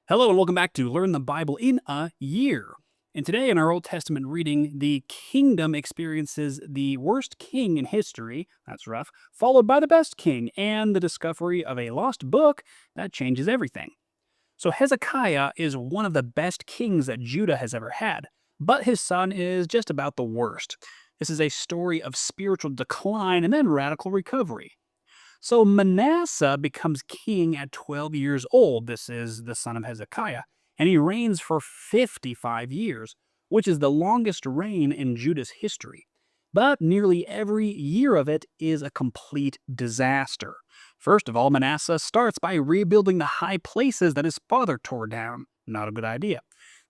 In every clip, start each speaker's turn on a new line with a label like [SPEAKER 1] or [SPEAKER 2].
[SPEAKER 1] Hello and welcome back to Learn the Bible in a Year. And today in our Old Testament reading, the kingdom experiences the worst king in history, that's rough, followed by the best king and the discovery of a lost book that changes everything. So Hezekiah is one of the best kings that Judah has ever had, but his son is just about the worst. This is a story of spiritual decline and then radical recovery. So Manasseh becomes king at 12 years old. This is the son of Hezekiah, and he reigns for 55 years, which is the longest reign in Judah's history. But nearly every year of it is a complete disaster. First of all, Manasseh starts by rebuilding the high places that his father tore down. Not a good idea.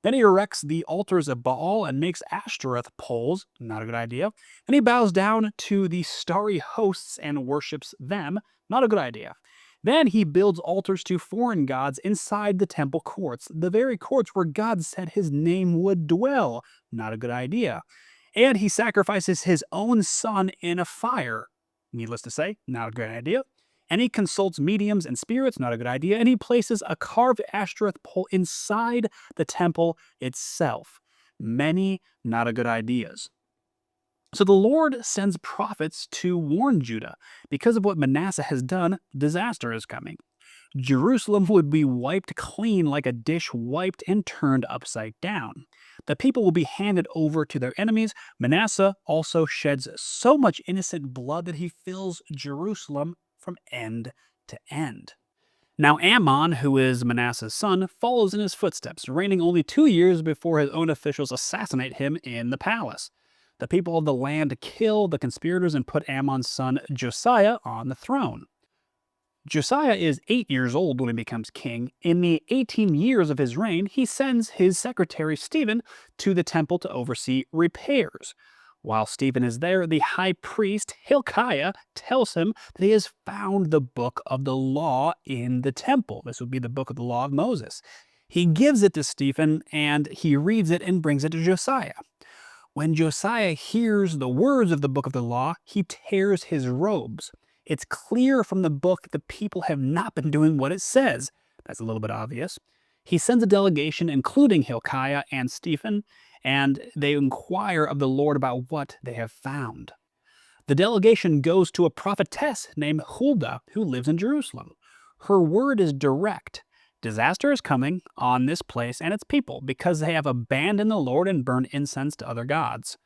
[SPEAKER 1] Then he erects the altars of Baal and makes Ashtoreth poles. Not a good idea. And he bows down to the starry hosts and worships them. Not a good idea. Then he builds altars to foreign gods inside the temple courts, the very courts where God said his name would dwell. Not a good idea. And he sacrifices his own son in a fire. Needless to say, not a great idea. And he consults mediums and spirits, not a good idea. And he places a carved Ashtoreth pole inside the temple itself. Many not a good ideas. So the Lord sends prophets to warn Judah. Because of what Manasseh has done, disaster is coming. Jerusalem would be wiped clean like a dish wiped and turned upside down. The people will be handed over to their enemies. Manasseh also sheds so much innocent blood that he fills Jerusalem from end to end. Now Ammon, who is Manasseh's son, follows in his footsteps, reigning only 2 years before his own officials assassinate him in the palace. The people of the land kill the conspirators and put Ammon's son Josiah on the throne. Josiah is 8 years old when he becomes king. In the 18 years of his reign, he sends his secretary Stephen to the temple to oversee repairs. While Stephen is there, the high priest Hilkiah tells him that he has found the book of the law in the temple. This would be the book of the law of Moses. He gives it to Stephen, and he reads it and brings it to Josiah. When Josiah hears the words of the book of the law, he tears his robes. It's clear from the book that the people have not been doing what it says. That's a little bit obvious. He sends a delegation, including Hilkiah and Stephen, and they inquire of the Lord about what they have found. The delegation goes to a prophetess named Huldah, who lives in Jerusalem. Her word is direct. Disaster is coming on this place and its people because they have abandoned the Lord and burned incense to other gods.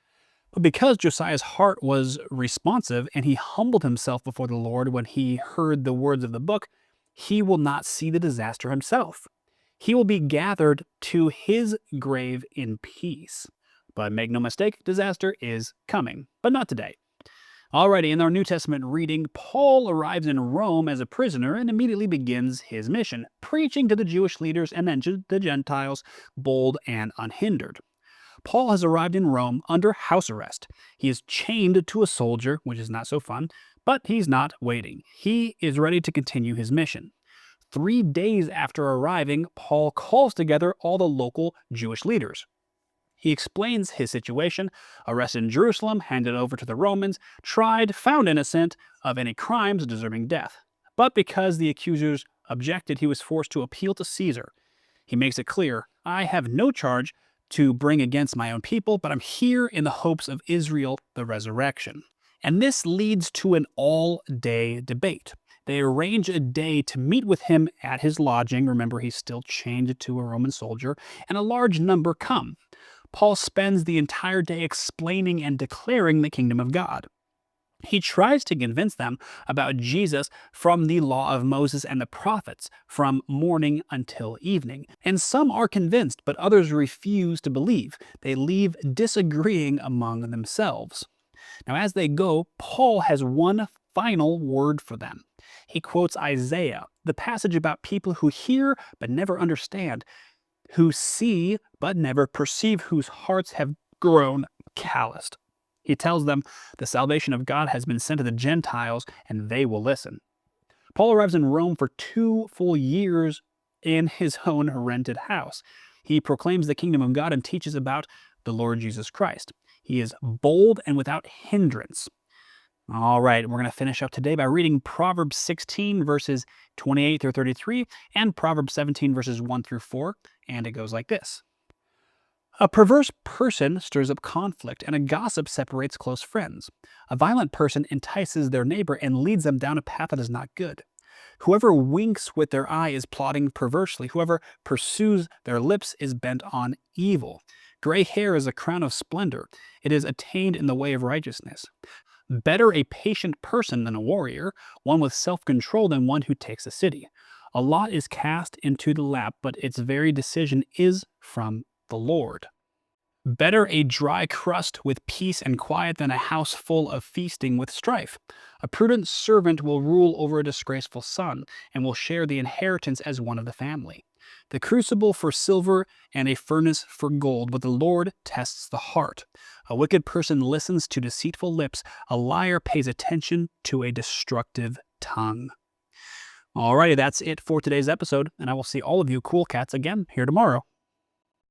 [SPEAKER 1] But because Josiah's heart was responsive and he humbled himself before the Lord when he heard the words of the book, he will not see the disaster himself. He will be gathered to his grave in peace. But make no mistake, disaster is coming, but not today. Alrighty, in our New Testament reading, Paul arrives in Rome as a prisoner and immediately begins his mission, preaching to the Jewish leaders and then to the Gentiles, bold and unhindered. Paul has arrived in Rome under house arrest. He is chained to a soldier, which is not so fun, but he's not waiting. He is ready to continue his mission. 3 days after arriving, Paul calls together all the local Jewish leaders. He explains his situation, arrested in Jerusalem, handed over to the Romans, tried, found innocent of any crimes deserving death. But because the accusers objected, he was forced to appeal to Caesar. He makes it clear, I have no charge to bring against my own people, but I'm here in the hopes of Israel, the resurrection. And this leads to an all-day debate. They arrange a day to meet with him at his lodging. Remember, he's still chained to a Roman soldier, and a large number come. Paul spends the entire day explaining and declaring the kingdom of God. He tries to convince them about Jesus from the law of Moses and the prophets, from morning until evening. And some are convinced, but others refuse to believe. They leave disagreeing among themselves. Now, as they go, Paul has one final word for them. He quotes Isaiah, the passage about people who hear but never understand, who see but never perceive, whose hearts have grown calloused. He tells them the salvation of God has been sent to the Gentiles and they will listen. Paul arrives in Rome for 2 full years in his own rented house. He proclaims the kingdom of God and teaches about the Lord Jesus Christ. He is bold and without hindrance. All right, we're going to finish up today by reading Proverbs 16, verses 28 through 33, and Proverbs 17, verses 1 through 4. And it goes like this. A perverse person stirs up conflict, and a gossip separates close friends. A violent person entices their neighbor and leads them down a path that is not good. Whoever winks with their eye is plotting perversely. Whoever pursues their lips is bent on evil. Gray hair is a crown of splendor. It is attained in the way of righteousness. Better a patient person than a warrior, one with self control than one who takes a city. A lot is cast into the lap, but its very decision is from the Lord. Better a dry crust with peace and quiet than a house full of feasting with strife. A prudent servant will rule over a disgraceful son, and will share the inheritance as one of the family. The crucible for silver and a furnace for gold, but the Lord tests the heart. A wicked person listens to deceitful lips, a liar pays attention to a destructive tongue. Alrighty, that's it for today's episode, and I will see all of you cool cats again here tomorrow.